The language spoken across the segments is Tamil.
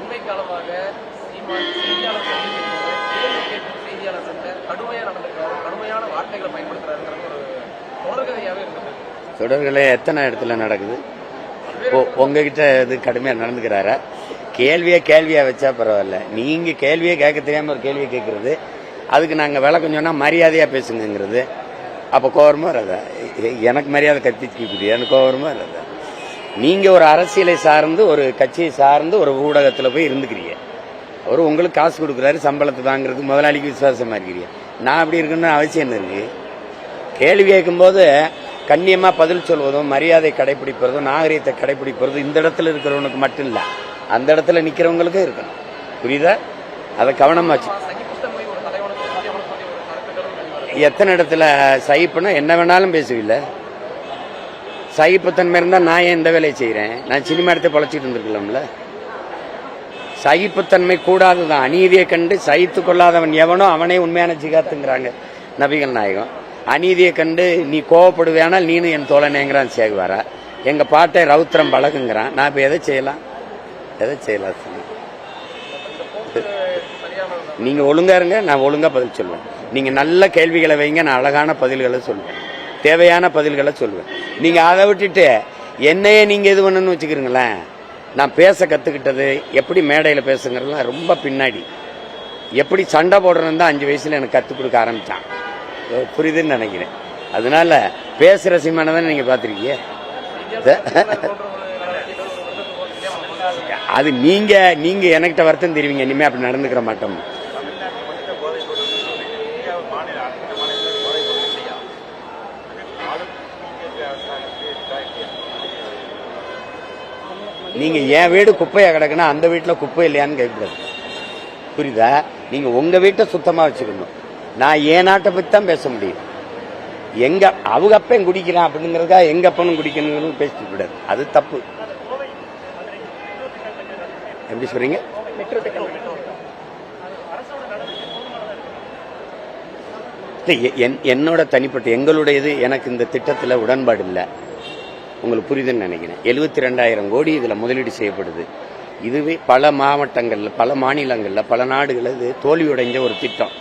அண்மை காலமாக சீமான் செய்தியாளர் கேள்வி கேட்கும் செய்தியாளர் கடுமையா நடந்திருக்காரு, கடுமையான வார்த்தைகளை பயன்படுத்துறாருங்கிறது ஒரு தொடர்கதையாவே இருந்தது. தொடர்களை எத்தனை இடத்துல நடக்குது? உங்ககிட்ட இது கடுமையா நடந்துக்கிறாரா? கேள்வியா வச்சா பரவாயில்ல. நீங்க கேள்வியே கேட்க தெரியாம ஒரு கேள்வியை கேட்கறது, அதுக்கு நாங்க விளக்கம் சொன்னா மரியாதையா பேசுங்கிறது. அப்ப கோவரமா வராதா? எனக்கு மரியாதை கத்திக்குது, எனக்கு கோவரமா வராதா? நீங்க ஒரு அரசியலை சார்ந்து, ஒரு கட்சியை சார்ந்து ஒரு ஊடகத்துல போய் இருந்துக்கிறீங்க. அவரு உங்களுக்கு காசு கொடுக்குறாரு, சம்பளத்தை வாங்குறதுக்கு முதலாளிக்கு விசுவாசமா இருக்கிறீங்க. நான் அப்படி இருக்கணும்னு அவசியம் என்ன இருக்கு? கேள்வி கேட்கும் போது கண்ணியமா பதில் சொல்வதும், மரியாதை கடைபிடிப்பதும், நாகரீகத்தை கடைபிடிப்பதும் இந்த இடத்துல இருக்கிறவனுக்கு மட்டும் இல்ல, அந்த இடத்துல நிக்கிறவங்களுக்கும் இருக்கணும். புரியுதா? அதை கவனமாச்சு. எத்தனை இடத்துல சகிப்புனா என்ன வேணாலும் பேசுவில்ல. சகிப்புத்தன்மை இருந்தா நான் ஏன் இந்த வேலையை செய்யறேன்? நான் சினிமா எடுத்து பொழைச்சிட்டு இருந்திருக்கலாம்ல. சகிப்புத்தன்மை கூடாதுதான். அநீதியை கண்டு சகித்து கொள்ளாதவன் எவனோ அவனே உண்மையான ஜிகாத்துங்கிறாங்க நபிகள் நாயகம். அநீதியை கண்டு நீ கோவப்படுவேனால் நீனு என் தோழனேங்கிறான் சேகுவாரா. எங்க பாட்டை ரவுத்திரம் பழகுங்கிறான். நான் இப்ப எதை செய்யலாம்? நீங்க ஒழுங்கா இருங்க, நான் ஒழுங்கா பதில் சொல்லுவேன். நீங்க நல்ல கேள்விகளை வைங்க, நான் அழகான பதில்களை சொல்லுவேன், தேவையான பதில்களை சொல்லுவேன். நீங்க அதை விட்டுட்டு என்னையே நீங்க இது பண்ணணும்னு வச்சுக்கிறீங்களேன். நான் பேச கத்துக்கிட்டது எப்படி மேடையில பேசுங்கிறதுலாம் ரொம்ப பின்னாடி. எப்படி சண்டை போடுறதுன்னு தான் 5 வயசுல எனக்கு கத்துக் கொடுக்க ஆரம்பிச்சான். புரியுதுன்னு நினைக்கிறேன். அதனால பேசுற சீமான தானே நீங்க பாத்திருக்கீங்க. அது நீங்க என்கிட்ட வருத்தம் தெரிவிங்க, இனிமே அப்படி நடந்துக்கிற மாட்டோம். நீங்க என் வீடு குப்பையா கிடக்குன்னா அந்த வீட்டுல குப்பை இல்லையான்னு கேட்கக்கூடாது. புரியுதா? நீங்க உங்க வீட்டை சுத்தமா வச்சுக்கணும். நான் என் நாட்டை பத்தி தான் பேச முடியும். எங்க அவங்க அப்பன் குடிக்கிறான் அப்படிங்கிறதுக்காக எங்க அப்பனும் குடிக்கணும்னு பேசிட்டு கூடாது. அது தப்பு. எப்படி சொல்றீங்க? என்னோட தனிப்பட்ட எங்களுடையது. எனக்கு இந்த திட்டத்தில் உடன்பாடு இல்லை. உங்களுக்கு புரியுதுன்னு நினைக்கிறேன். 72,000 கோடி இதுல முதலீடு செய்யப்படுது. இதுவே பல மாவட்டங்கள்ல, பல மாநிலங்கள்ல, பல நாடுகள் இது தோல்வியடைஞ்ச ஒரு திட்டம்.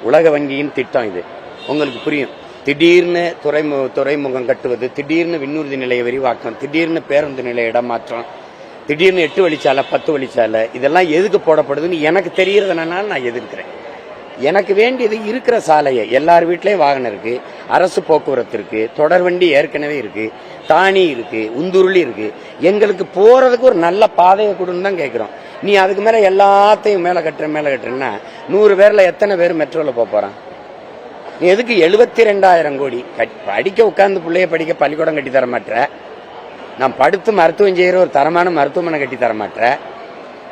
உலக வங்கியின் திட்டம் இது. உங்களுக்கு புரியும். திடீர்னு துறைமுகம் கட்டுவது, திடீர்னு விண்ணூர்தி நிலைய விரிவாக்கம், திடீர்னு பேருந்து நிலைய இடமாற்றம், திடீர்னு 8 வழிச்சாலை 10 வழிச்சாலை, இதெல்லாம் எதுக்கு போடப்படுதுன்னு எனக்கு தெரியறதுனால நான் எதிர்க்கிறேன். எனக்கு வேண்டியது இருக்கிற சாலையை, எல்லார் வீட்லயும் வாகனம் இருக்கு, அரசு போக்குவரத்து இருக்கு, தொடர்வண்டி ஏற்கனவே இருக்கு, தானி இருக்கு, உந்துருளி இருக்கு. எங்களுக்கு போறதுக்கு ஒரு நல்ல பாதையை கொடுன்னு தான் கேட்கிறோம். நீ அதுக்கு மேல எல்லாத்தையும் மேல கட்டுறேன்னா 100 பேர்ல எத்தனை பேர் மெட்ரோல போறான்? நீ எதுக்கு 72,000 கோடி படிக்க உட்கார்ந்து பிள்ளைய படிக்க பள்ளிக்கூடம் கட்டி தர மாட்டேற? நான் படுத்து மருத்துவம் செய்யற ஒரு தரமான மருத்துவமனை கட்டி தர மாட்டேற?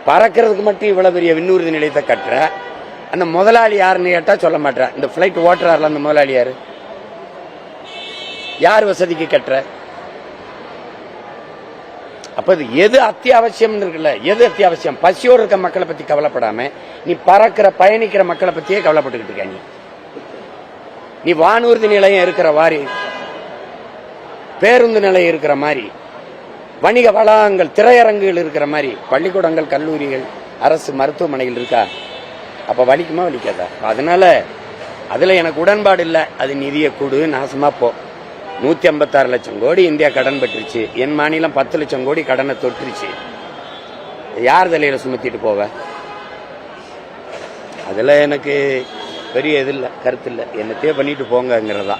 பறக்கிறதுக்கு மட்டும் இவ்வளவு பெரிய விண்ணூர்தி நிலையத்தை கட்டுற? அந்த முதலாளி யாருன்னு கேட்டா சொல்ல மாட்டேற. இந்த பிளைட் ஓட்டுறாருல அந்த முதலாளி யாரு? யார் வசதிக்கு கட்டுற? அப்ப இது எது அத்தியாவசியம் இருக்குல்ல? எது அத்தியாவசியம்? பசியோடு இருக்க மக்களை பத்தி கவலைப்படாம நீ பயணிக்கிற மக்களை பத்தியே கவலைப்பட்டுக்கிட்டு இருக்க. நீ வானூர்தி நிலையம் இருக்கிற மாதிரி, பேருந்து நிலையம் இருக்கிற மாதிரி, வணிக வளாகங்கள், திரையரங்குகள் இருக்கிற மாதிரி, பள்ளிக்கூடங்கள், கல்லூரிகள், அரசு மருத்துவமனைகள் இருக்கா? அப்ப வலிக்குமா வலிக்காதா? அதனால அதுல எனக்கு உடன்பாடு இல்லை. அது நிதியை கூடு, நாசமா போ. 156 லட்சம் கோடி இந்தியா கடன் பெற்றுச்சு. என் மாநிலம் 10 லட்சம் கோடி கடனை தொற்றுச்சு. யார் தலையில சுமத்திட்டு போவ? அதுல எனக்கு பெரிய இது இல்லை, கருத்து இல்லை. என்னத்தையோ பண்ணிட்டு போங்கிறதா.